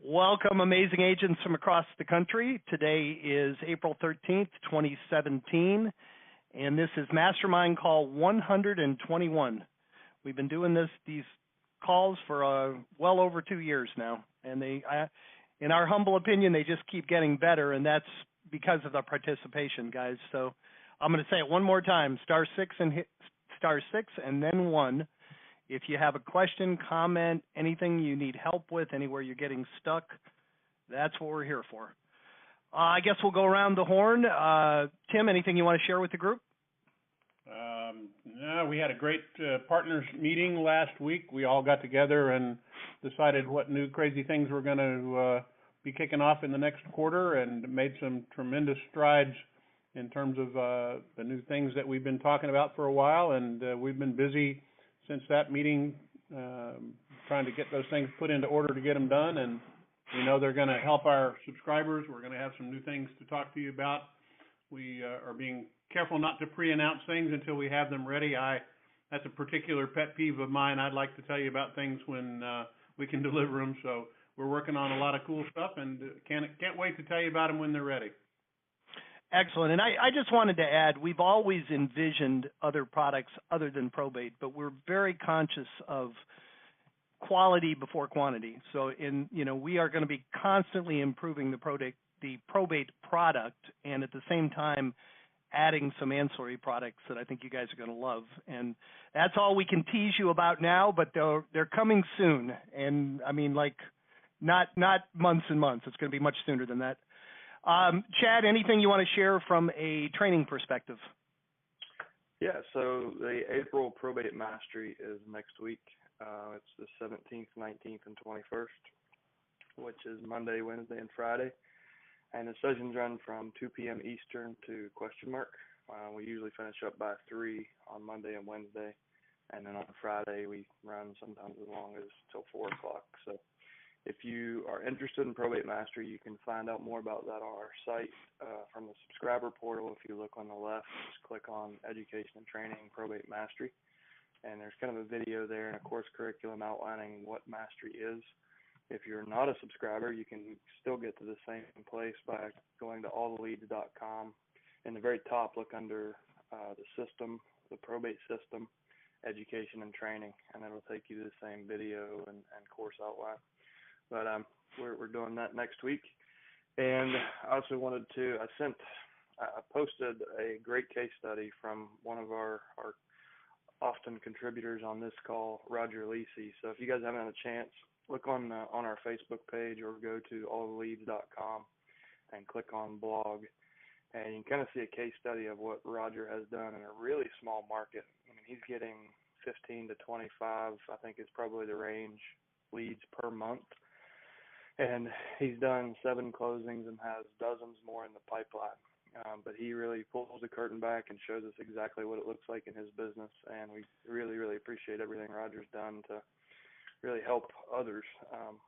Welcome, amazing agents from across the country. Today is April 13th, 2017, and this is Mastermind Call 121. We've been doing these calls for well over 2 years now, and in our humble opinion, they just keep getting better, and that's because of the participation, guys. So I'm going to say it one more time: *6 and hit *6 and then 1. If you have a question, comment, anything you need help with, anywhere you're getting stuck, that's what we're here for. I guess we'll go around the horn. Tim, anything you want to share with the group? No, we had a great partners meeting last week. We all got together and decided what new crazy things we're going to be kicking off in the next quarter, and made some tremendous strides in terms of the new things that we've been talking about for a while, and we've been busy since that meeting, trying to get those things put into order to get them done, and we know they're going to help our subscribers. We're going to have some new things to talk to you about. We are being careful not to pre-announce things until we have them ready. That's a particular pet peeve of mine. I'd like to tell you about things when we can deliver them. So we're working on a lot of cool stuff, and can't wait to tell you about them when they're ready. Excellent. And I just wanted to add, we've always envisioned other products other than probate, but we're very conscious of quality before quantity. So we are going to be constantly improving the probate product, and at the same time adding some ancillary products that I think you guys are going to love. And that's all we can tease you about now, but they're coming soon. And I mean, like, not months and months. It's going to be much sooner than that. Chad, anything you want to share from a training perspective? Yeah, so the April Probate Mastery is next week. It's the 17th, 19th, and 21st, which is Monday, Wednesday, and Friday. And the sessions run from 2 p.m. Eastern to question mark. We usually finish up by 3 on Monday and Wednesday. And then on Friday, we run sometimes as long as till 4 o'clock. So if you are interested in Probate Mastery, you can find out more about that on our site from the subscriber portal. If you look on the left, just click on Education and Training Probate Mastery. And there's kind of a video there and a course curriculum outlining what Mastery is. If you're not a subscriber, you can still get to the same place by going to alltheleads.com. In the very top, look under the system, the probate system, Education and Training, and it'll take you to the same video and course outline. But we're doing that next week. And I also wanted to, I posted a great case study from one of our often contributors on this call, Roger Lisi. So if you guys haven't had a chance, look on our Facebook page or go to alltheleads.com and click on blog. And you can kind of see a case study of what Roger has done in a really small market. I mean, he's getting 15 to 25, I think is probably the range, leads per month. And he's done 7 closings and has dozens more in the pipeline. But he really pulls the curtain back and shows us exactly what it looks like in his business. And we really, really appreciate everything Roger's done to really help others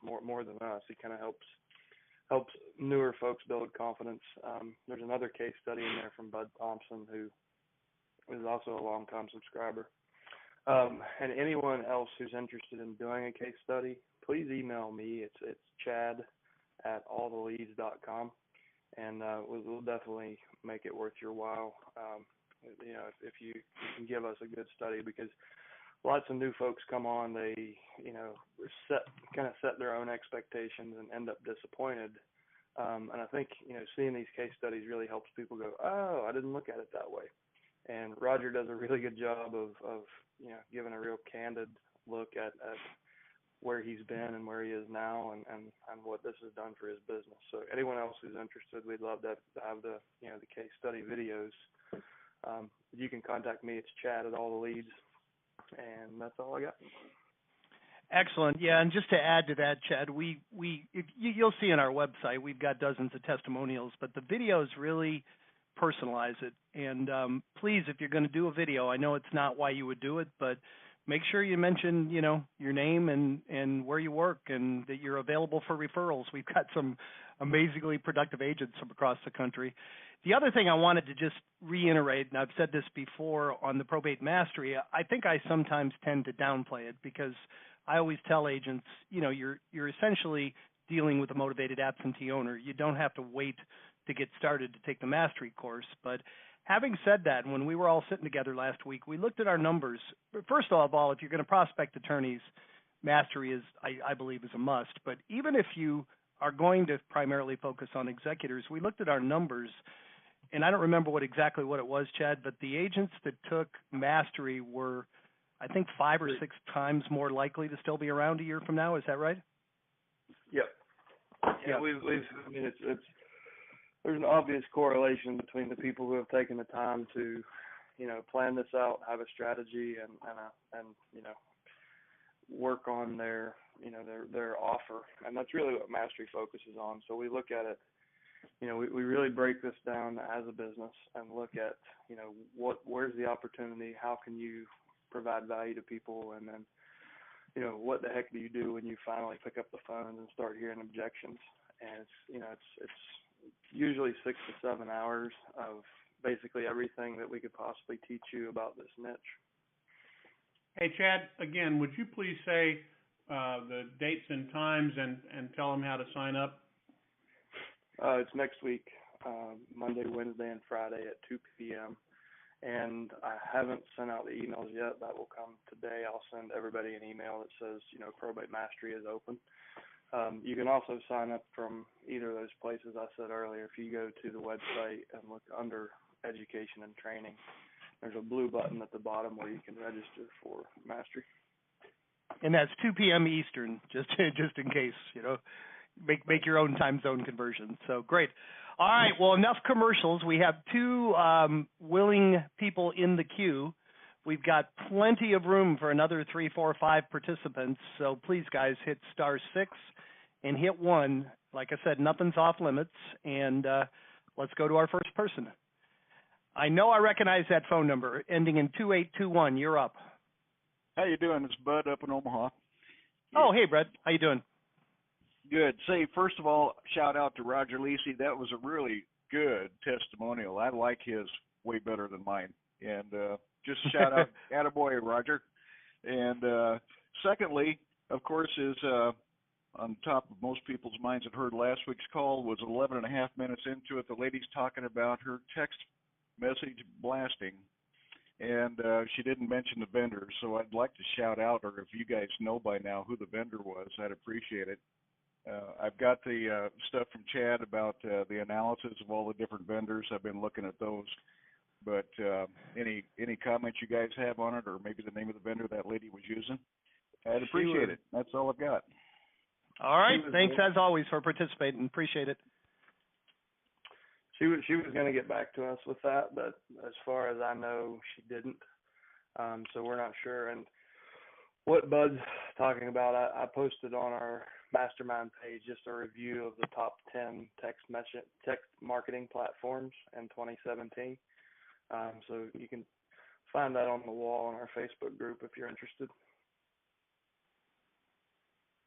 more than us. He kind of helps newer folks build confidence. There's another case study in there from Bud Thompson, who is also a long-time subscriber. And anyone else who's interested in doing a case study, please email me. It's chad@alltheleads.com, and we'll definitely make it worth your while. If you can give us a good study, because lots of new folks come on, they set their own expectations and end up disappointed. And I think seeing these case studies really helps people go, oh, I didn't look at it that way. And Roger does a really good job of giving a real candid look at where he's been and where he is now, and what this has done for his business. So anyone else who's interested, we'd love to have the case study videos. You can contact me. It's Chad@alltheleads, and that's all I got. Excellent. Yeah, and just to add to that, Chad, you'll see on our website we've got dozens of testimonials, but the videos really personalize it. And please, if you're going to do a video, I know it's not why you would do it, but make sure you mention, your name and where you work, and that you're available for referrals. We've got some amazingly productive agents from across the country. The other thing I wanted to just reiterate, and I've said this before on the Probate Mastery, I think I sometimes tend to downplay it, because I always tell agents, you're essentially dealing with a motivated absentee owner. You don't have to wait to get started to take the mastery course. But having said that, when we were all sitting together last week, we looked at our numbers. First of all, if you're going to prospect attorneys, mastery is, I believe, is a must. But even if you are going to primarily focus on executors, we looked at our numbers, and I don't remember exactly what it was, Chad, but the agents that took mastery were, I think, 5 or 6 times more likely to still be around a year from now. Is that right? Yep. Yeah, I mean, it's there's an obvious correlation between the people who have taken the time to, plan this out, have a strategy, and work on their offer, and that's really what mastery focuses on. So we look at it, we really break this down as a business and look at, where's the opportunity, how can you provide value to people, and then, what the heck do you do when you finally pick up the phone and start hearing objections? And it's usually 6 to 7 hours of basically everything that we could possibly teach you about this niche. Hey, Chad, again, would you please say the dates and times and tell them how to sign up? It's next week, Monday, Wednesday, and Friday at 2 p.m. And I haven't sent out the emails yet. That will come today. I'll send everybody an email that says, Probate Mastery is open. You can also sign up from either of those places I said earlier. If you go to the website and look under Education and Training, there's a blue button at the bottom where you can register for Mastery. And that's 2 p.m. Eastern, just in case, make your own time zone conversion. So great. All right, well, enough commercials. We have 2 willing people in the queue. We've got plenty of room for another 3, 4, 5 participants. So please, guys, hit *6 and hit 1. Like I said, nothing's off limits. And let's go to our first person. I know I recognize that phone number ending in 2821. You're up. How you doing? It's Bud up in Omaha. Oh, hey, Brett. How you doing? Good. Say, first of all, shout out to Roger Lisi. That was a really good testimonial. I like his way better than mine. And just shout out, attaboy, Roger. And secondly, of course, is on top of most people's minds that heard last week's call was 11 and a half minutes into it. The lady's talking about her text message blasting. And she didn't mention the vendor, so I'd like to shout out, or if you guys know by now who the vendor was, I'd appreciate it. I've got the stuff from Chad about the analysis of all the different vendors. I've been looking at those. But any comments you guys have on it, or maybe the name of the vendor that lady was using? I'd appreciate it. That's all I've got. All right. Thanks, as always, for participating. Appreciate it. She was going to get back to us with that, but as far as I know, she didn't. So we're not sure. And what Bud's talking about, I posted on our Mastermind page just a review of the top 10 text marketing platforms in 2017. So you can find that on the wall on our Facebook group if you're interested.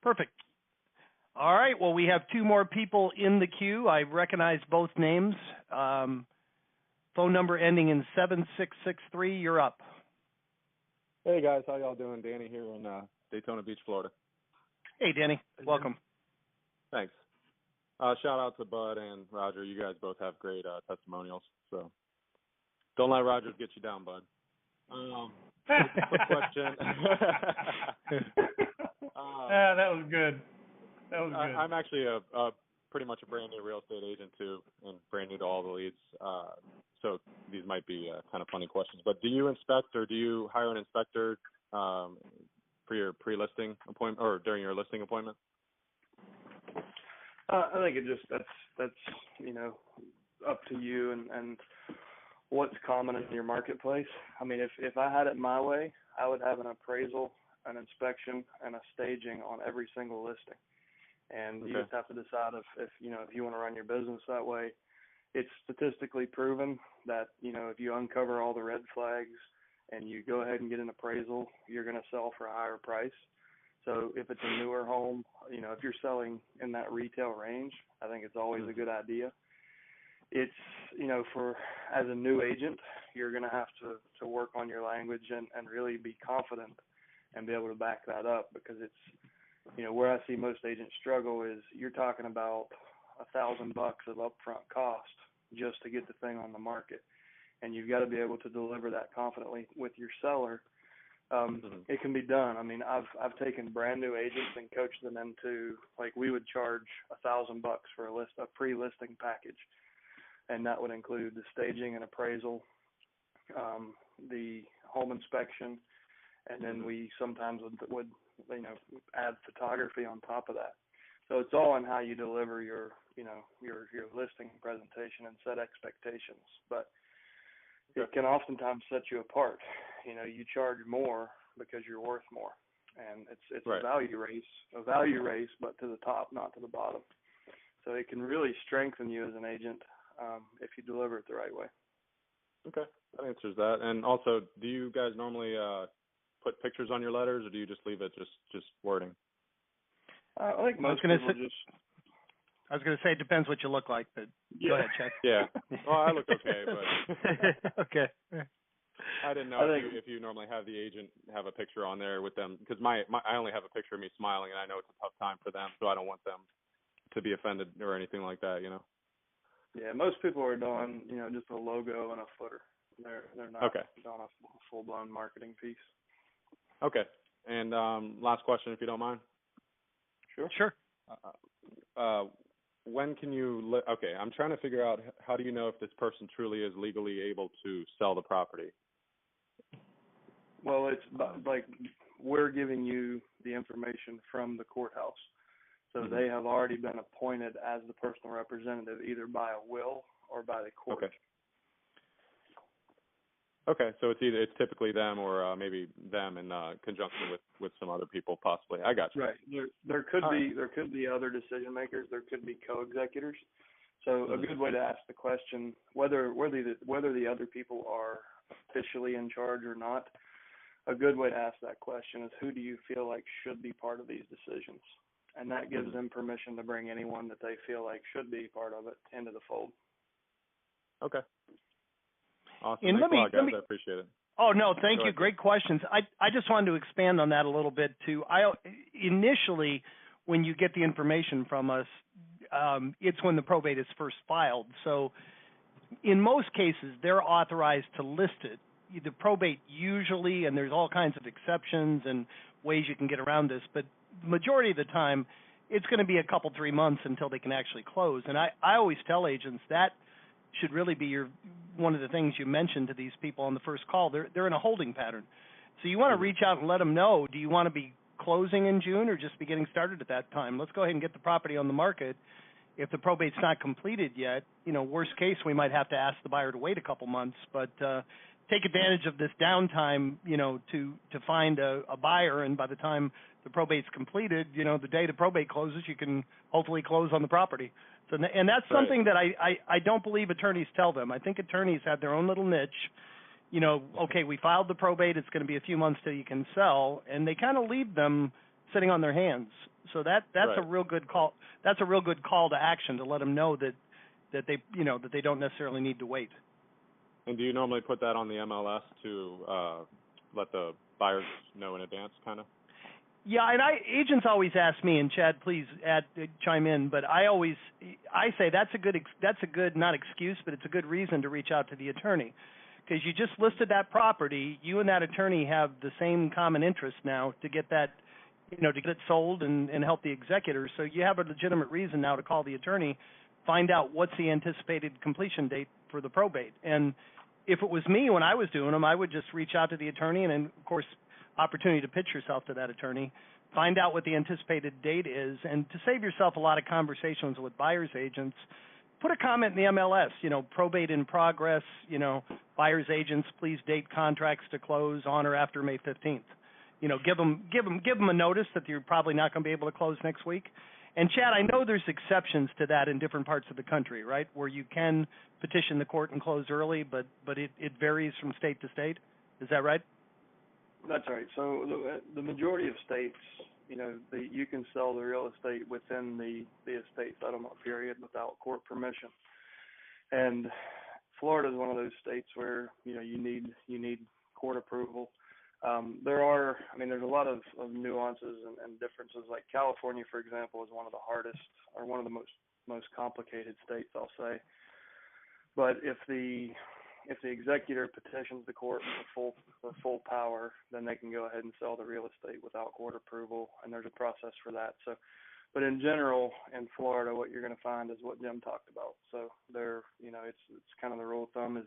Perfect. All right. Well, we have 2 more people in the queue. I recognize both names. Phone number ending in 7663. You're up. Hey, guys. How y'all doing? Danny here in Daytona Beach, Florida. Hey, Danny. Welcome. Thanks. Shout out to Bud and Roger. You guys both have great testimonials. So don't let Roger get you down, Bud. Quick question. That was good. That was good. I'm actually a pretty much a brand new real estate agent too, and brand new to all the leads. So these might be kind of funny questions. But do you inspect, or do you hire an inspector for your pre-listing appointment or during your listing appointment? I think it just that's up to you and what's common in your marketplace. I mean, if I had it my way, I would have an appraisal, an inspection, and a staging on every single listing. And you just have to decide if you want to run your business that way. It's statistically proven that, if you uncover all the red flags and you go ahead and get an appraisal, you're going to sell for a higher price. So if it's a newer home, if you're selling in that retail range, I think it's always a good idea. It's, as a new agent, you're going to have to work on your language and really be confident and be able to back that up, because Where I see most agents struggle is you're talking about $1,000 of upfront cost just to get the thing on the market, and you've got to be able to deliver that confidently with your seller. It can be done. I mean, I've taken brand new agents and coached them into, like, we would charge $1,000 for a pre-listing package, and that would include the staging and appraisal, the home inspection, and then we sometimes would add photography on top of that. So it's all in how you deliver your listing presentation and set expectations. But it can oftentimes set you apart. You charge more because you're worth more, and it's right. a value race, but to the top, not to the bottom. So it can really strengthen you as an agent if you deliver it the right way. Okay, that answers that. And also, do you guys normally put pictures on your letters, or do you just leave it just wording? I think most people just. I was going to say it depends what you look like, but go ahead, Chad. Yeah. Well, I look okay, but okay. I didn't know if you normally have the agent have a picture on there with them, because I only have a picture of me smiling, and I know it's a tough time for them, so I don't want them to be offended or anything like that, Yeah, most people are doing, just a logo and a footer. They're not doing a full-blown marketing piece. Okay. And last question, if you don't mind. Sure. When can you? Okay, I'm trying to figure out how do you know if this person truly is legally able to sell the property? Well, it's like we're giving you the information from the courthouse. So they have already been appointed as the personal representative either by a will or by the court. Okay, so it's typically them or maybe them in conjunction with some other people possibly. I got you. Right. There could be other decision makers. There could be co-executors. So a good way to ask the question whether the other people are officially in charge or not. A good way to ask that question is, who do you feel like should be part of these decisions? And that gives them permission to bring anyone that they feel like should be part of it into the fold. Okay. Awesome. And Thanks a lot, guys. I appreciate it. Oh, no, thank you. Great questions. I just wanted to expand on that a little bit, too. Initially, when you get the information from us, it's when the probate is first filed. So in most cases, they're authorized to list it. The probate usually, and there's all kinds of exceptions and ways you can get around this, but the majority of the time, it's going to be a couple, 3 months until they can actually close. And I always tell agents that should really be one of the things you mentioned to these people on the first call. They're in a holding pattern. So you want to reach out and let them know, do you want to be closing in June or just be getting started at that time? Let's go ahead and get the property on the market. If the probate's not completed yet, worst case, we might have to ask the buyer to wait a couple months, but take advantage of this downtime, to find a buyer, and by the time the probate's completed, the day the probate closes, you can hopefully close on the property. So, and that's something that I don't believe attorneys tell them. I think attorneys have their own little niche. Okay, we filed the probate, it's going to be a few months till you can sell, and they kind of leave them sitting on their hands. So that's a real good call. That's a real good call to action to let them know that they don't necessarily need to wait. And do you normally put that on the MLS to let the buyers know in advance, kind of? Yeah, and agents always ask me, and Chad, please chime in. But I say that's a good not excuse, but it's a good reason to reach out to the attorney, because you just listed that property. You and that attorney have the same common interest now to get that, to get it sold and help the executors. So you have a legitimate reason now to call the attorney, find out what's the anticipated completion date for the probate. And if it was me when I was doing them, I would just reach out to the attorney, and then, of course, opportunity to pitch yourself to that attorney, find out what the anticipated date is, and to save yourself a lot of conversations with buyer's agents, put a comment in the MLS, probate in progress, buyer's agents, please date contracts to close on or after May 15th. Give them a notice that you're probably not going to be able to close next week. And Chad, I know there's exceptions to that in different parts of the country, right, where you can petition the court and close early, but it varies from state to state. Is that right? That's right. So the majority of states, you can sell the real estate within the estate settlement period without court permission. And Florida is one of those states where you need court approval. There's a lot of nuances and differences. Like California, for example, is one of the hardest or one of the most complicated states, I'll say. But if the executor petitions the court for full power, then they can go ahead and sell the real estate without court approval, and there's a process for that. So, but in general, in Florida, what you're going to find is what Jim talked about. So it's kind of the rule of thumb is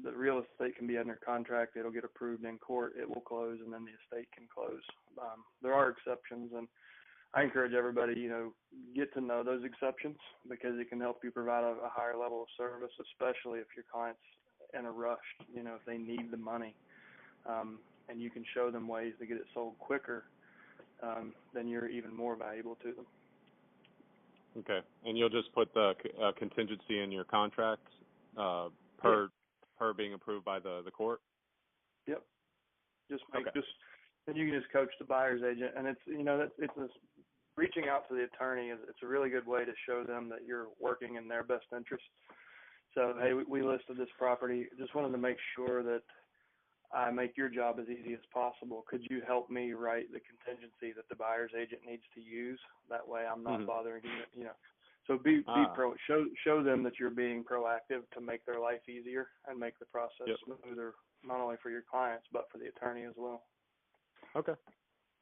the real estate can be under contract, it'll get approved in court, it will close, and then the estate can close. There are exceptions, and I encourage everybody, get to know those exceptions because it can help you provide a higher level of service, especially if your client's in a rush, if they need the money, and you can show them ways to get it sold quicker, then you're even more valuable to them. Okay, and you'll just put the contingency in your contract per being approved by the court? Yep. Then you can just coach the buyer's agent, and it's reaching out to the attorney it's a really good way to show them that you're working in their best interest. So, hey, we listed this property. Just wanted to make sure that I make your job as easy as possible. Could you help me write the contingency that the buyer's agent needs to use? That way I'm not bothering you. So show them that you're being proactive to make their life easier and make the process smoother, not only for your clients, but for the attorney as well. Okay.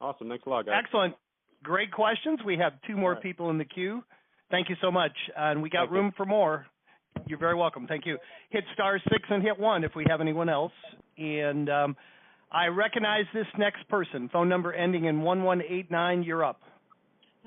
Awesome. Thanks a lot, guys. Excellent. Great questions. We have two more people in the queue. Thank you so much. And we got room for more. You're very welcome. Thank you. Hit *6 and hit 1 if we have anyone else. And I recognize this next person. Phone number ending in 1189. You're up.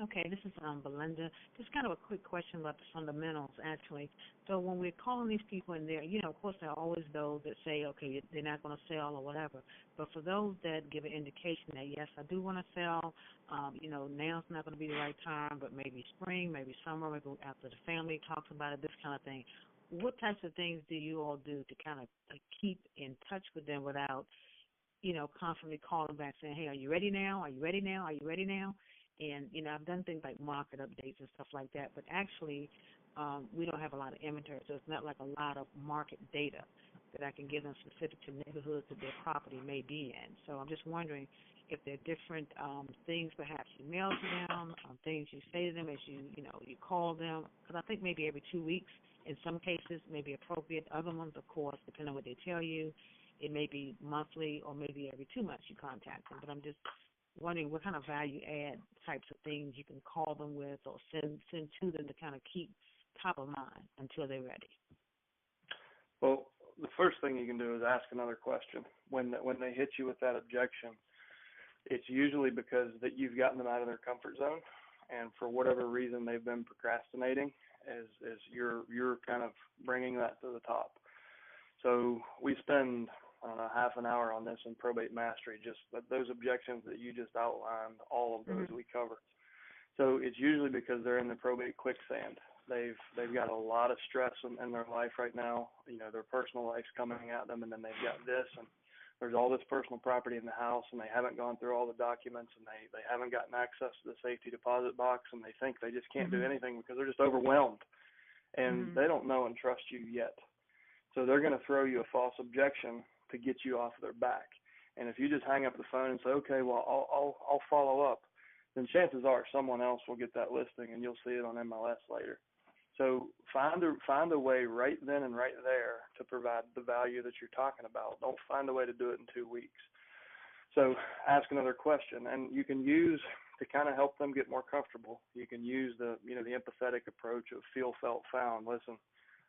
Okay, this is Belinda. Just kind of a quick question about the fundamentals, actually. So when we're calling these people in there, of course there are always those that say, okay, they're not going to sell or whatever. But for those that give an indication that, yes, I do want to sell, now's not going to be the right time, but maybe spring, maybe summer, maybe after the family talks about it, this kind of thing. What types of things do you all do to kind of keep in touch with them without, constantly calling back saying, hey, are you ready now? Are you ready now? Are you ready now? And, I've done things like market updates and stuff like that, but actually we don't have a lot of inventory, so it's not like a lot of market data that I can give them specific to neighborhoods that their property may be in. So I'm just wondering if there are different things perhaps you mail to them, things you say to them as you call them, because I think maybe every 2 weeks in some cases may be appropriate. Other ones, of course, depending on what they tell you, it may be monthly or maybe every 2 months you contact them, but I'm just wondering what kind of value add types of things you can call them with or send to them to kind of keep top of mind until they're ready. Well, the first thing you can do is ask another question. When they hit you with that objection, it's usually because that you've gotten them out of their comfort zone, and for whatever reason they've been procrastinating, as you're kind of bringing that to the top. So we spend half an hour on this in Probate Mastery, just those objections that you just outlined, all of those we cover. So it's usually because they're in the probate quicksand. They've got a lot of stress in their life right now. Their personal life's coming at them, and then they've got this, and there's all this personal property in the house, and they haven't gone through all the documents, and they haven't gotten access to the safety deposit box, and they think they just can't do anything because they're just overwhelmed, and they don't know and trust you yet. So they're going to throw you a false objection to get you off their back. And if you just hang up the phone and say, okay, well, I'll follow up, then chances are someone else will get that listing and you'll see it on MLS later. So find a way right then and right there to provide the value that you're talking about. Don't find a way to do it in 2 weeks. So ask another question, and you can use to kind of help them get more comfortable. You can use the empathetic approach of feel, felt, found. Listen,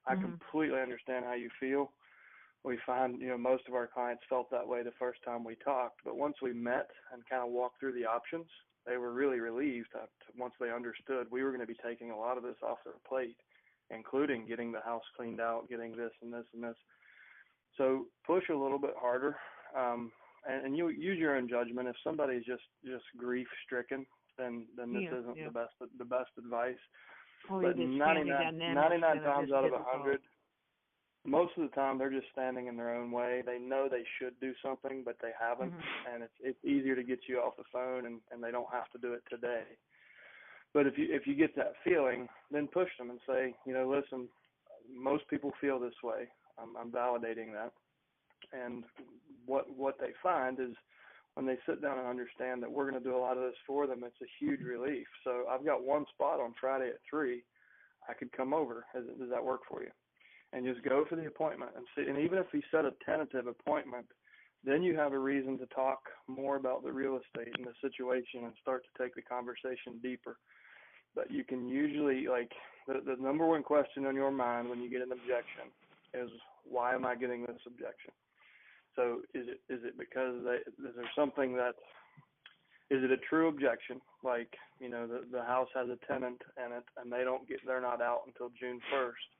I completely understand how you feel. We find, most of our clients felt that way the first time we talked, but once we met and kind of walked through the options, they were really relieved once they understood we were going to be taking a lot of this off their plate, including getting the house cleaned out, getting this and this and this. So push a little bit harder, and you use your own judgment. If somebody's just grief-stricken, then this isn't the best advice. But 99 times out of 100, most of the time they're just standing in their own way. They know they should do something, but they haven't, and it's easier to get you off the phone, and they don't have to do it today. But if you get that feeling, then push them and say, listen, most people feel this way. I'm validating that. And what they find is when they sit down and understand that we're going to do a lot of this for them, it's a huge relief. So I've got one spot on Friday at 3. I could come over. Does that work for you? And just go for the appointment and see. And even if we set a tentative appointment, then you have a reason to talk more about the real estate and the situation and start to take the conversation deeper. But you can usually, like, the number one question on your mind when you get an objection is, why am I getting this objection? So is it because is there something is it a true objection? Like, the house has a tenant in it and they're not out until June 1st.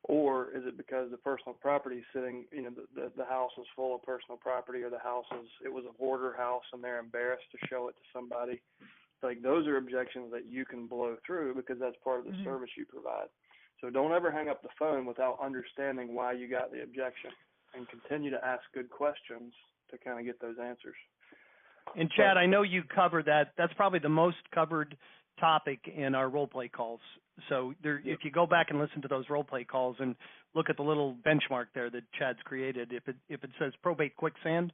Or is it because the personal property is sitting, the house is full of personal property, or it was a hoarder house and they're embarrassed to show it to somebody? Like, those are objections that you can blow through because that's part of the service you provide. So don't ever hang up the phone without understanding why you got the objection, and continue to ask good questions to kind of get those answers. And Chad, I know you covered that. That's probably the most covered topic in our role play calls. So if you go back and listen to those role play calls and look at the little benchmark there that Chad's created, if it says probate quicksand,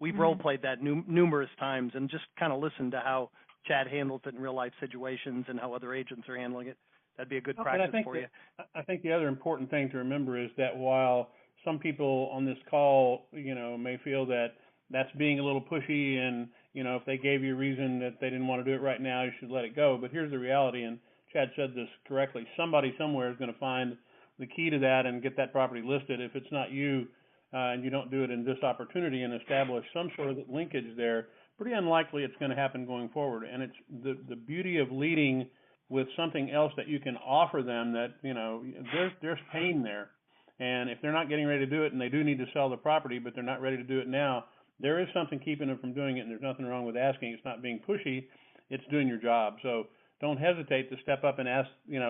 we've role played that numerous times, and just kind of listen to how Chad handles it in real life situations and how other agents are handling it. That'd be a good practice for you. I think the other important thing to remember is that while some people on this call, may feel that that's being a little pushy, and if they gave you a reason that they didn't want to do it right now, you should let it go. But here's the reality, and Chad said this correctly: somebody somewhere is going to find the key to that and get that property listed. If it's not you, and you don't do it in this opportunity and establish some sort of linkage there, pretty unlikely it's going to happen going forward. And it's the beauty of leading with something else that you can offer them, that there's pain there. And if they're not getting ready to do it, and they do need to sell the property, but they're not ready to do it now, there is something keeping them from doing it, and there's nothing wrong with asking. It's not being pushy. It's doing your job. So don't hesitate to step up and ask,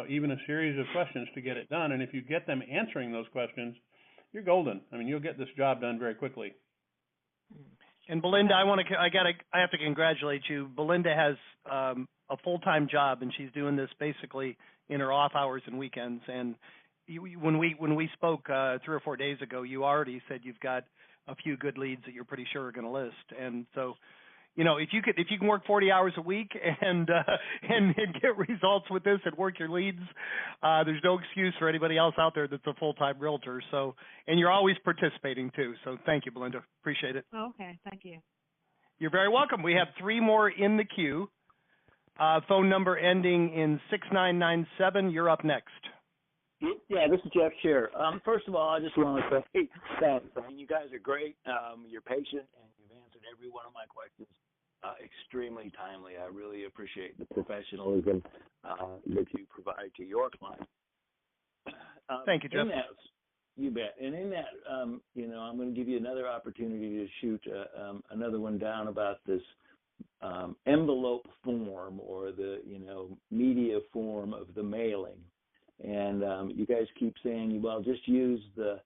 even a series of questions to get it done. And if you get them answering those questions, you're golden. I mean, you'll get this job done very quickly. And Belinda, I have to congratulate you. Belinda has a full-time job, and she's doing this basically in her off hours and weekends. And when we spoke 3 or 4 days ago, you already said you've got a few good leads that you're pretty sure are going to list. And so, if you can work 40 hours a week and get results with this and work your leads, there's no excuse for anybody else out there that's a full-time realtor. So, and you're always participating too. So thank you, Belinda. Appreciate it. Oh, okay, thank you. You're very welcome. We have 3 more in the queue. Phone number ending in 6997. You're up next. Yeah, this is Jeff Shear. First of all, I just want to say thanks. I mean, you guys are great. You're patient, and you've answered every one of my questions extremely timely. I really appreciate the professionalism that you provide to your clients. Thank you, Jeff. You bet. And in that, I'm going to give you another opportunity to shoot another one down about this envelope form, or the, media form of the mailing. And you guys keep saying, well, just use the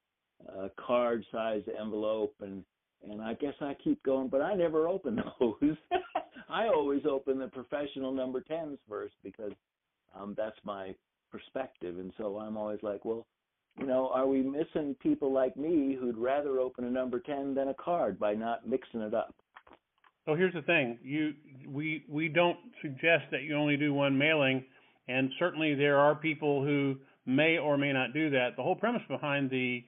card-sized envelope, and I guess I keep going, but I never open those. I always open the professional number 10s first, because that's my perspective. And so I'm always like, well, are we missing people like me who'd rather open a number 10 than a card by not mixing it up? So here's the thing. We don't suggest that you only do one mailing. And certainly there are people who may or may not do that. The whole premise behind the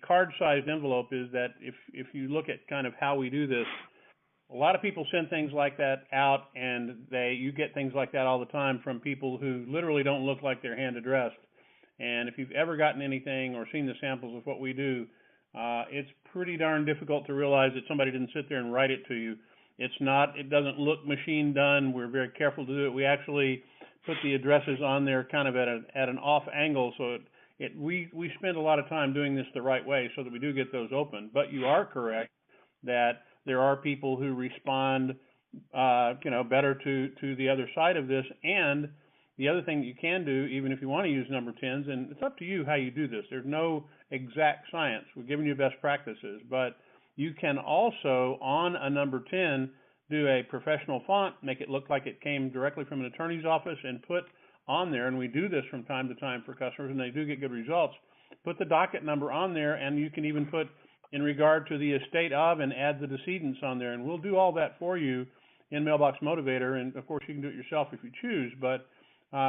card-sized envelope is that if you look at kind of how we do this, a lot of people send things like that out, and you get things like that all the time from people who literally don't look like they're hand addressed. And if you've ever gotten anything or seen the samples of what we do, it's pretty darn difficult to realize that somebody didn't sit there and write it to you. It doesn't look machine done. We're very careful to do it. We actually put the addresses on there kind of at an off angle, so we spend a lot of time doing this the right way so that we do get those open. But you are correct that there are people who respond better to the other side of this. And the other thing that you can do, even if you want to use number 10s, and it's up to you how you do this. There's no exact science. We're giving you best practices, but you can also, on a number 10, do a professional font, make it look like it came directly from an attorney's office, and put on there, and we do this from time to time for customers, and they do get good results, put the docket number on there, and you can even put in regard to the estate of and add the decedents on there. And we'll do all that for you in Mailbox Motivator. And of course, you can do it yourself if you choose. But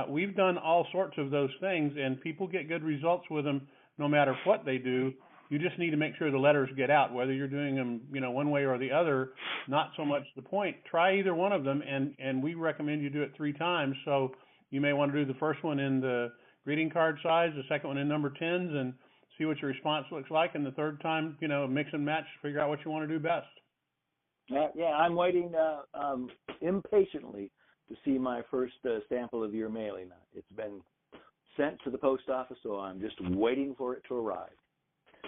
we've done all sorts of those things, and people get good results with them no matter what they do. You just need to make sure the letters get out, whether you're doing them, one way or the other. Not so much the point. Try either one of them, and we recommend you do it 3 times. So you may want to do the first one in the greeting card size, the second one in number 10s, and see what your response looks like. And the third time, mix and match, figure out what you want to do best. Yeah, I'm waiting impatiently to see my first sample of your mailing. It's been sent to the post office, so I'm just waiting for it to arrive.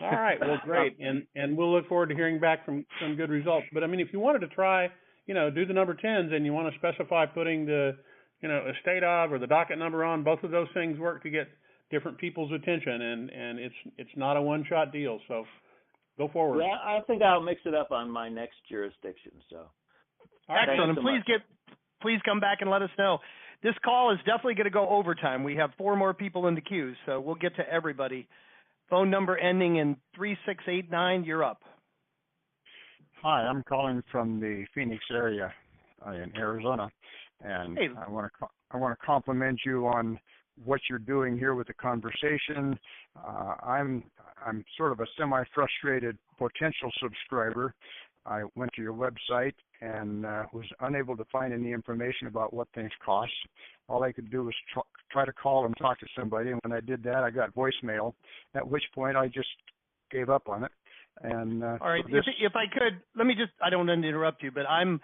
All right, well, great, and we'll look forward to hearing back from some good results. But I mean, if you wanted to try, do the number 10s, and you want to specify putting the, estate of or the docket number on, both of those things work to get different people's attention, and it's not a one-shot deal. So go forward. Yeah, I think I'll mix it up on my next jurisdiction. So excellent, and please come back and let us know. This call is definitely going to go overtime. We have 4 more people in the queue, so we'll get to everybody. Phone number ending in 3689. You're up. Hi, I'm calling from the Phoenix area in Arizona, and hey. I want to compliment you on what you're doing here with the conversation. I'm sort of a semi-frustrated potential subscriber. I went to your website and was unable to find any information about what things cost. All I could do was try to call and talk to somebody, and when I did that, I got voicemail, at which point I just gave up on it. And all right, if I could, let me just, I don't want to interrupt you, but I'm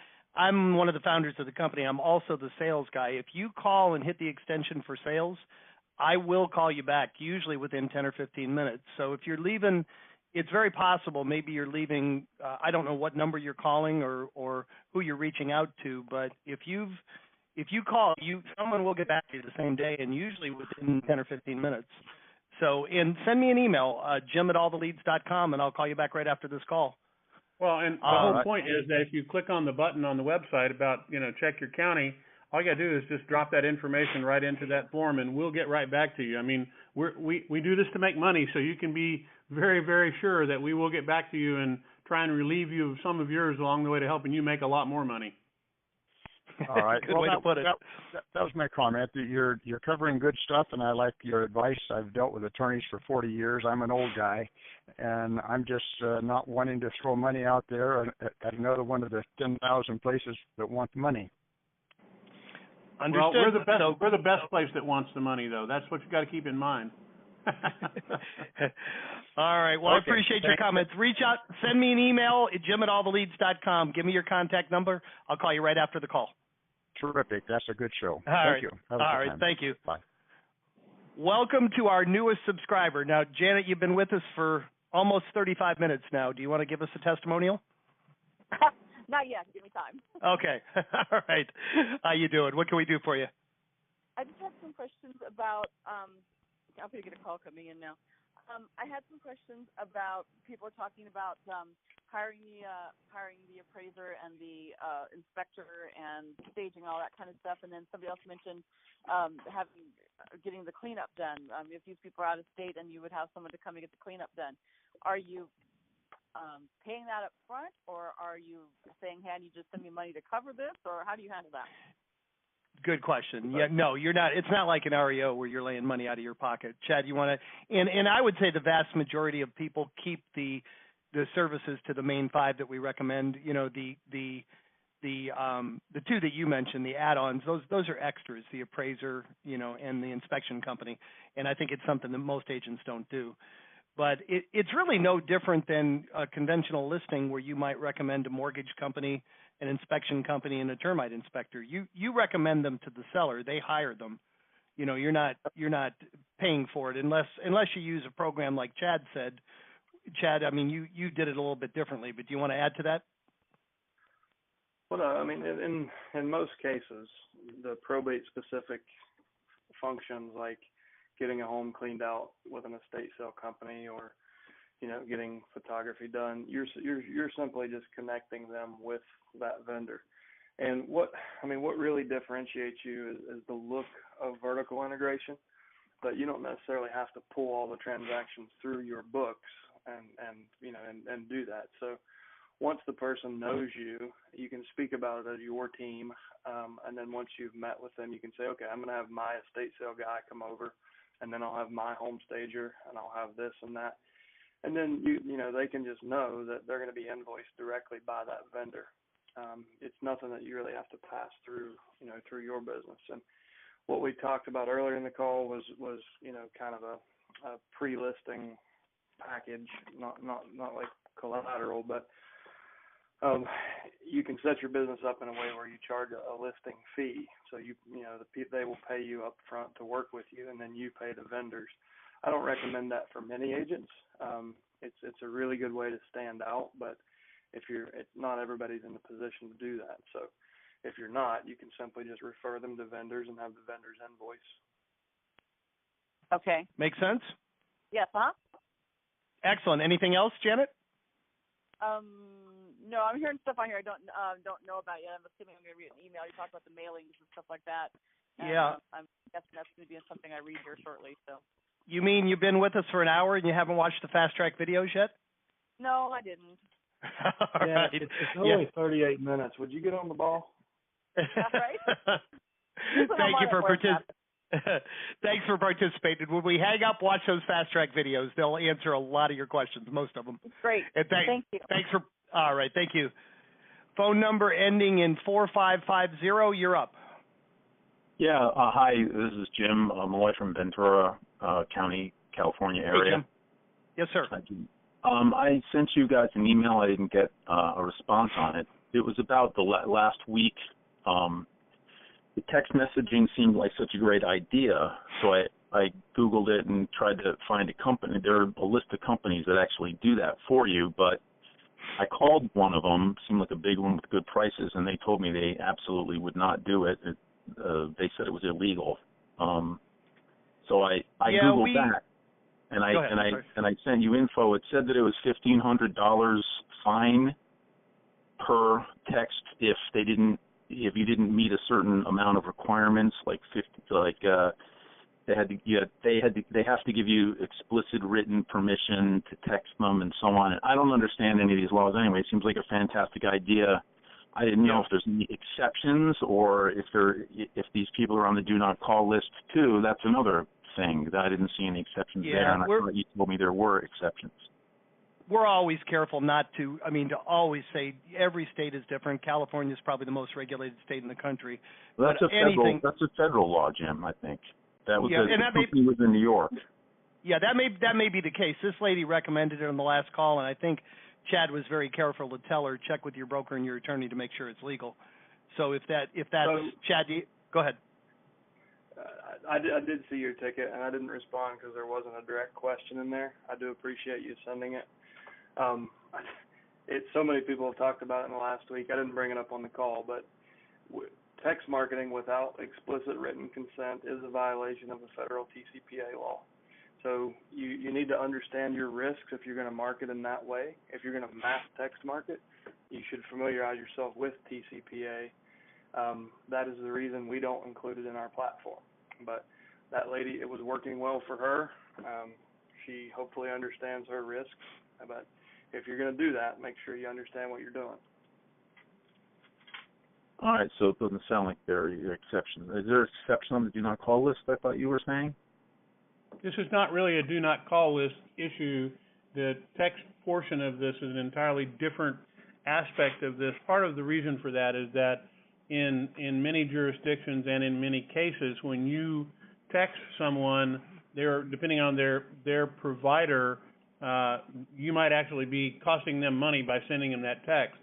one of the founders of the company. I'm also the sales guy. If you call and hit the extension for sales, I will call you back, usually within 10 or 15 minutes. So if you're leaving, it's very possible maybe you're leaving, I don't know what number you're calling or who you're reaching out to, but if you call, someone will get back to you the same day, and usually within 10 or 15 minutes. So, and send me an email, jim@alltheleads.com, and I'll call you back right after this call. Well, and the whole point is that if you click on the button on the website about, check your county, all you got to do is just drop that information right into that form, and we'll get right back to you. I mean, we do this to make money, so you can be very, very sure that we will get back to you and try and relieve you of some of yours along the way to helping you make a lot more money. All right. Good way to put it. That was my comment. You're covering good stuff, and I like your advice. I've dealt with attorneys for 40 years. I'm an old guy, and I'm just not wanting to throw money out there at another one of the 10,000 places that want the money. Understood. Well, we're the best place that wants the money, though. That's what you got to keep in mind. All right. Well, okay. I appreciate your comments. Reach out. Send me an email at jim@alltheleads.com. Give me your contact number. I'll call you right after the call. Terrific. That's a good show. Thank you. All right. Thank you. Bye. Welcome to our newest subscriber. Now, Janet, you've been with us for almost 35 minutes now. Do you want to give us a testimonial? Not yet. Give me time. Okay. All right. How you doing? What can we do for you? I just have some questions about, I'm going to get a call coming in now. I had some questions about, people are talking about hiring the appraiser and the inspector and staging all that kind of stuff. And then somebody else mentioned getting the cleanup done. If these people are out of state and you would have someone to come and get the cleanup done, are you paying that up front, or are you saying, hey, you just send me money to cover this, or how do you handle that? Good question. Yeah, no, you're not. It's not like an REO where you're laying money out of your pocket. Chad, you want to? And I would say the vast majority of people keep the services to the main 5 that we recommend. You know, the 2 that you mentioned, the add-ons, those are extras. The appraiser, and the inspection company. And I think it's something that most agents don't do. But it's really no different than a conventional listing where you might recommend a mortgage company, an inspection company, and a termite inspector. You recommend them to the seller. They hire them. You're not paying for it unless you use a program like Chad said. Chad, I mean, you did it a little bit differently, but do you want to add to that? Well, no, I mean, in most cases, the probate specific functions like getting a home cleaned out with an estate sale company, or getting photography done, you're simply just connecting them with that vendor. And what really differentiates you is the look of vertical integration, but you don't necessarily have to pull all the transactions through your books. and do that. So once the person knows you, you can speak about it as your team, and then once you've met with them, you can say, okay, I'm going to have my estate sale guy come over, and then I'll have my home stager, and I'll have this and that. And then they can just know that they're going to be invoiced directly by that vendor. It's nothing that you really have to pass through, through your business. And what we talked about earlier in the call was kind of a pre-listing package, not like collateral, but you can set your business up in a way where you charge a listing fee. So they will pay you up front to work with you, and then you pay the vendors. I don't recommend that for many agents. It's a really good way to stand out, but not everybody's in the position to do that. So if you're not, you can simply just refer them to vendors and have the vendors invoice. Okay. Make sense? Yes, huh? Excellent. Anything else, Janet? No, I'm hearing stuff on here I don't know about yet. I'm assuming I'm going to read an email. You talked about the mailings and stuff like that. And, yeah. I'm guessing that's going to be something I read here shortly. So. You mean you've been with us for an hour and you haven't watched the Fast Track videos yet? No, I didn't. Right. It's only 38 minutes. Would you get on the ball? Right? Thank you for Thanks for participating. When we hang up, watch those Fast Track videos. They'll answer a lot of your questions, most of them. Great. And thank you. Thanks for. All right. Thank you. Phone number ending in 4550. You're up. Yeah. Hi. This is Jim Malloy from Ventura County, California area. Hey, Jim. Yes, sir. I sent you guys an email. I didn't get a response on it. It was about the last week. The text messaging seemed like such a great idea, so I Googled it and tried to find a company. There are a list of companies that actually do that for you, but I called one of them, seemed like a big one with good prices, and they told me they absolutely would not do it. They said it was illegal. So I Googled that, and I sent you info. It said that it was $1,500 fine per text if you didn't meet a certain amount of requirements, like they have to give you explicit written permission to text them and so on. And I don't understand any of these laws anyway. It seems like a fantastic idea. I didn't know if there's any exceptions or if these people are on the do not call list too. That's another thing that I didn't see any exceptions there, and I thought you told me there were exceptions. We're always careful to always say every state is different. California is probably the most regulated state in the country. Well, that's a federal law, Jim, I think. That was was in New York. Yeah, that may be the case. This lady recommended it on the last call, and I think Chad was very careful to tell her, check with your broker and your attorney to make sure it's legal. So if that's Chad, go ahead. I did see your ticket, and I didn't respond because there wasn't a direct question in there. I do appreciate you sending it. So many people have talked about it in the last week. I didn't bring it up on the call, but text marketing without explicit written consent is a violation of the federal TCPA law. So you need to understand your risks if you're going to market in that way. If you're going to mass text market, you should familiarize yourself with TCPA. That is the reason we don't include it in our platform. But that lady, it was working well for her. She hopefully understands her risks. But if you're going to do that, make sure you understand what you're doing. All right, so it doesn't sound like there are exceptions. Is there an exception on the do not call list, I thought you were saying? This is not really a do not call list issue. The text portion of this is an entirely different aspect of this. Part of the reason for that is that in many jurisdictions and in many cases, when you text someone, depending on their provider, you might actually be costing them money by sending them that text.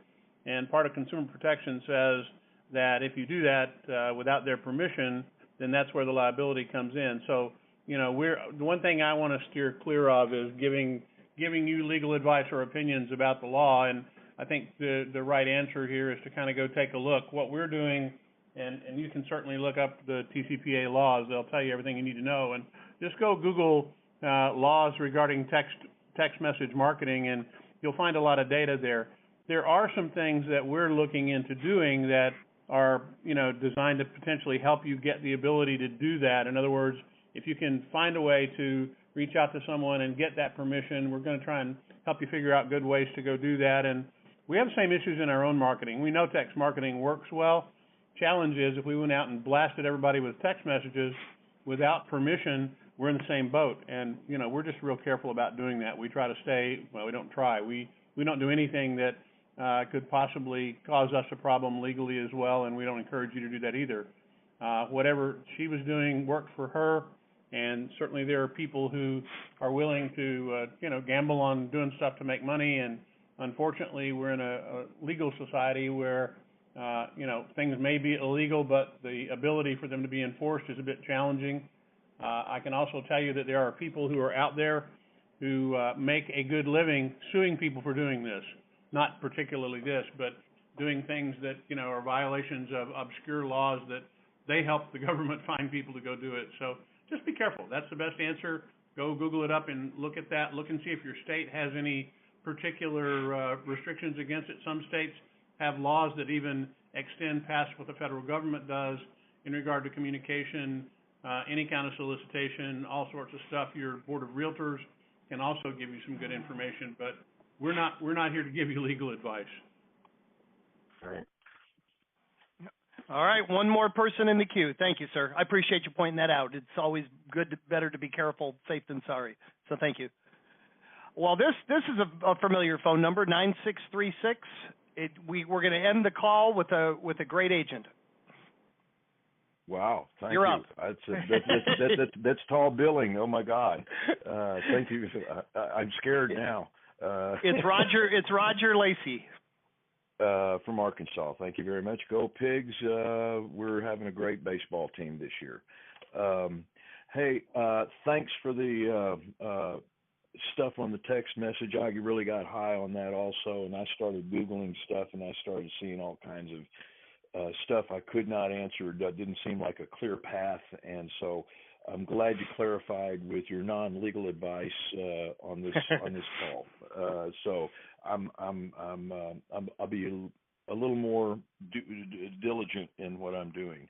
And part of consumer protection says that if you do that without their permission, then that's where the liability comes in. So, the one thing I want to steer clear of is giving you legal advice or opinions about the law. And I think the right answer here is to kind of go take a look. What we're doing, and you can certainly look up the TCPA laws. They'll tell you everything you need to know. And just go Google laws regarding text message marketing, and you'll find a lot of data there. There are some things that we're looking into doing that are, designed to potentially help you get the ability to do that. In other words, if you can find a way to reach out to someone and get that permission. We're going to try and help you figure out good ways to go do that. And we have the same issues in our own marketing. We know text marketing works well. Challenge is if we went out and blasted everybody with text messages without permission, we're in the same boat. And, you know, we're just real careful about doing that. We try to stay, well, we don't try. We don't do anything that could possibly cause us a problem legally as well, and we don't encourage you to do that either. Whatever she was doing worked for her, and certainly there are people who are willing to, gamble on doing stuff to make money, and unfortunately we're in a legal society where, things may be illegal, but the ability for them to be enforced is a bit challenging. I can also tell you that there are people who are out there who make a good living suing people for doing this. Not particularly this, but doing things that, are violations of obscure laws that they help the government find people to go do it. So just be careful. That's the best answer. Go Google it up and look at that. Look and see if your state has any particular restrictions against it. Some states have laws that even extend past what the federal government does in regard to communication, any kind of solicitation, all sorts of stuff. Your board of realtors can also give you some good information, but we're not here to give you legal advice. All right. All right, one more person in the queue. Thank you, sir. I appreciate you pointing that out. It's always better to be careful, safe than sorry. So thank you. Well, this is a familiar phone number, 9636. We're going to end the call with a great agent. Wow, thank You're you. up. That's tall billing. Oh my God. Thank you. I'm scared now. It's Roger Lacey. From Arkansas. Thank you very much. Go Pigs. We're having a great baseball team this year. Hey, thanks for the stuff on the text message. I really got high on that also, and I started Googling stuff, and I started seeing all kinds of stuff I could not answer. That didn't seem like a clear path, and so I'm glad you clarified with your non-legal advice on this call. So I'll be a little more diligent in what I'm doing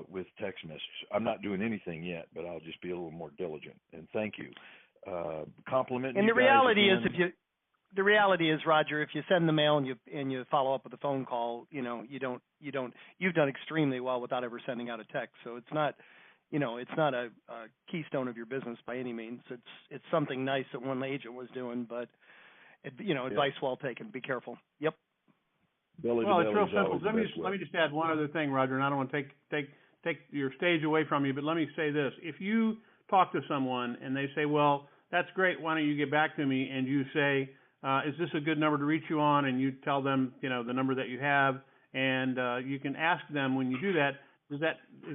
with text messages. I'm not doing anything yet, but I'll just be a little more diligent. And thank you. Compliment. And you the reality guys is, the reality is, Roger, if you send the mail and you follow up with a phone call, you've done extremely well without ever sending out a text. So it's not. It's not a keystone of your business by any means. It's something nice that one agent was doing, but advice well taken. Be careful. Yep. Well, it's real simple. Let me just add one other thing, Roger, and I don't want to take your stage away from you, but let me say this: if you talk to someone and they say, "Well, that's great. Why don't you get back to me?" and you say, "Is this a good number to reach you on?" and you tell them, the number that you have, and you can ask them when you do that. Is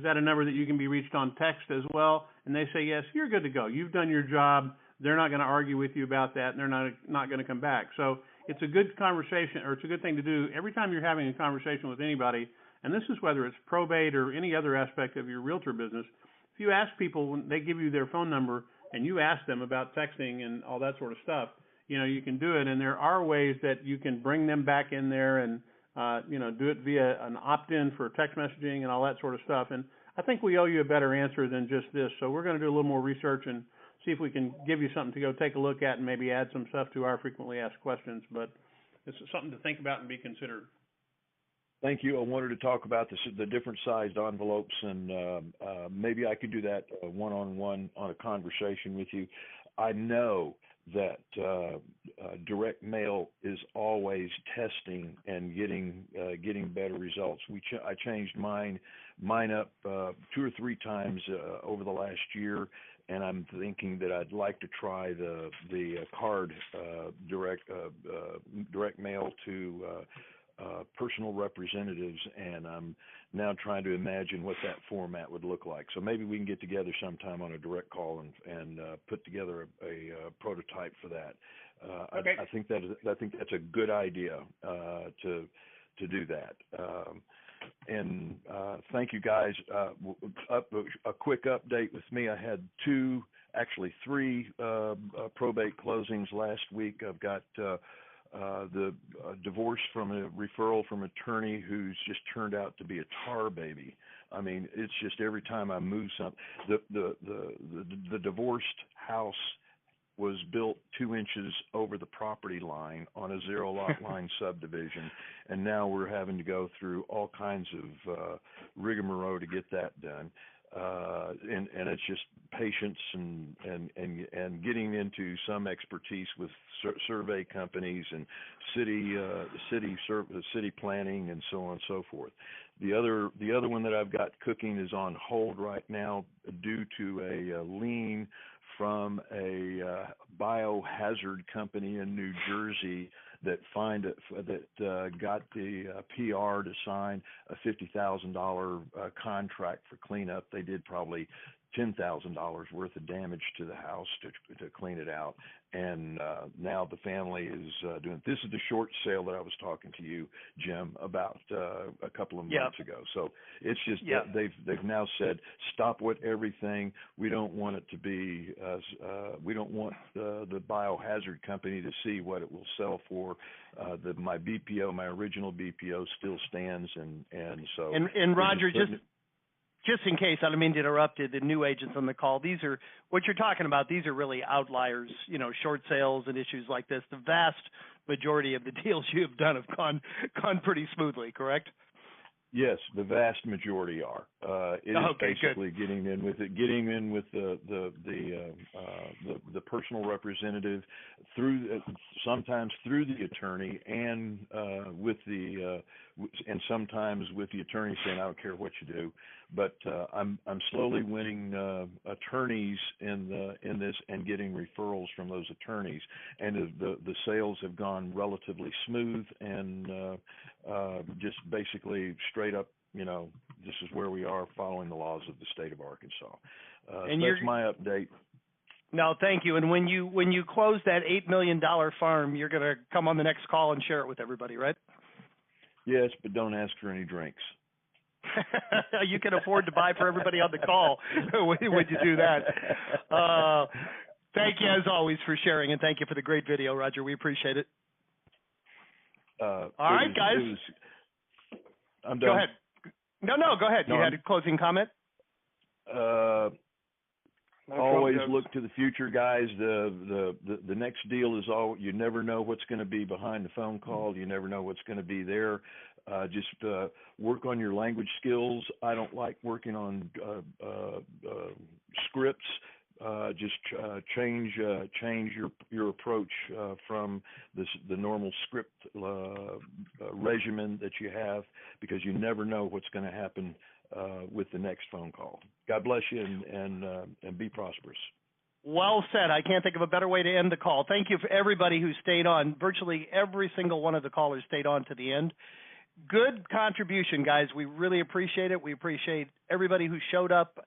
that a number that you can be reached on text as well? And they say yes, you're good to go. You've done your job. They're not going to argue with you about that, and they're not going to come back. So it's a good conversation, or it's a good thing to do every time you're having a conversation with anybody. And this is whether it's probate or any other aspect of your realtor business. If you ask people when they give you their phone number and you ask them about texting and all that sort of stuff, you can do it. And there are ways that you can bring them back in there and do it via an opt-in for text messaging and all that sort of stuff. And I think we owe you a better answer than just this. So we're going to do a little more research and see if we can give you something to go take a look at and maybe add some stuff to our frequently asked questions. But this is something to think about and be considered. Thank you. I wanted to talk about the different sized envelopes, and maybe I could do that one-on-one on a conversation with you. I know that direct mail is always testing and getting better results. I changed mine up 2 or 3 times over the last year, and I'm thinking that I'd like to try the card direct mail to personal representatives, and I'm now trying to imagine what that format would look like. So maybe we can get together sometime on a direct call and put together a prototype for that. Okay. I think that's a good idea to do that. And thank you guys. A quick update with me. I had 3 probate closings last week. I've got the divorce from a referral from an attorney who's just turned out to be a tar baby. I mean, it's just every time I move something, the divorced house was built 2 inches over the property line on a zero lot line subdivision, and now we're having to go through all kinds of rigmarole to get that done. And it's just patience and getting into some expertise with survey companies and city planning and so on and so forth. The other one that I've got cooking is on hold right now due to a lien from a biohazard company in New Jersey that got the PR to sign a $50,000 contract for cleanup. They did probably $10,000 worth of damage to the house to clean it out, and now the family is doing. This is the short sale that I was talking to you, Jim, about a couple of months ago. So it's just they've now said stop with everything. We don't want it to be. We don't want the biohazard company to see what it will sell for. My BPO, my original BPO, still stands, and so. And Roger, just in case, I don't mean to interrupt you, the new agents on the call, these are, what you're talking about, these are really outliers, short sales and issues like this. The vast majority of the deals you have done have gone pretty smoothly, correct? Yes, the vast majority are. It is basically good. getting in with the personal representative sometimes through the attorney and and sometimes with the attorney saying I don't care what you do, but I'm slowly winning attorneys in this and getting referrals from those attorneys, and the sales have gone relatively smooth and just basically straight up, this is where we are following the laws of the state of Arkansas. And so that's my update. No, thank you. And when you close that $8 million farm, you're going to come on the next call and share it with everybody, right? Yes, but don't ask for any drinks. You can afford to buy for everybody on the call when you do that. Thank you, as always, for sharing, and thank you for the great video, Roger. We appreciate it. All right, guys. I'm done. Go ahead. No, go ahead. You had a closing comment? Always look to the future, guys. The next deal is all. You never know what's going to be behind the phone call. You never know what's going to be there. Just work on your language skills. I don't like working on scripts. Just change your approach from the normal script regimen that you have, because you never know what's going to happen with the next phone call. God bless you, and be prosperous. Well said. I can't think of a better way to end the call. Thank you for everybody who stayed on. Virtually every single one of the callers stayed on to the end. Good contribution, guys. We really appreciate it. We appreciate everybody who showed up.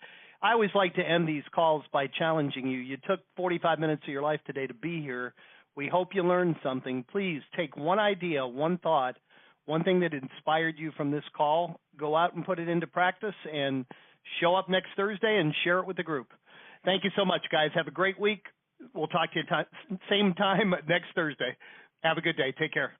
I always like to end these calls by challenging you. You took 45 minutes of your life today to be here. We hope you learned something. Please take one idea, one thought, one thing that inspired you from this call, go out and put it into practice, and show up next Thursday and share it with the group. Thank you so much, guys. Have a great week. We'll talk to you same time next Thursday. Have a good day. Take care.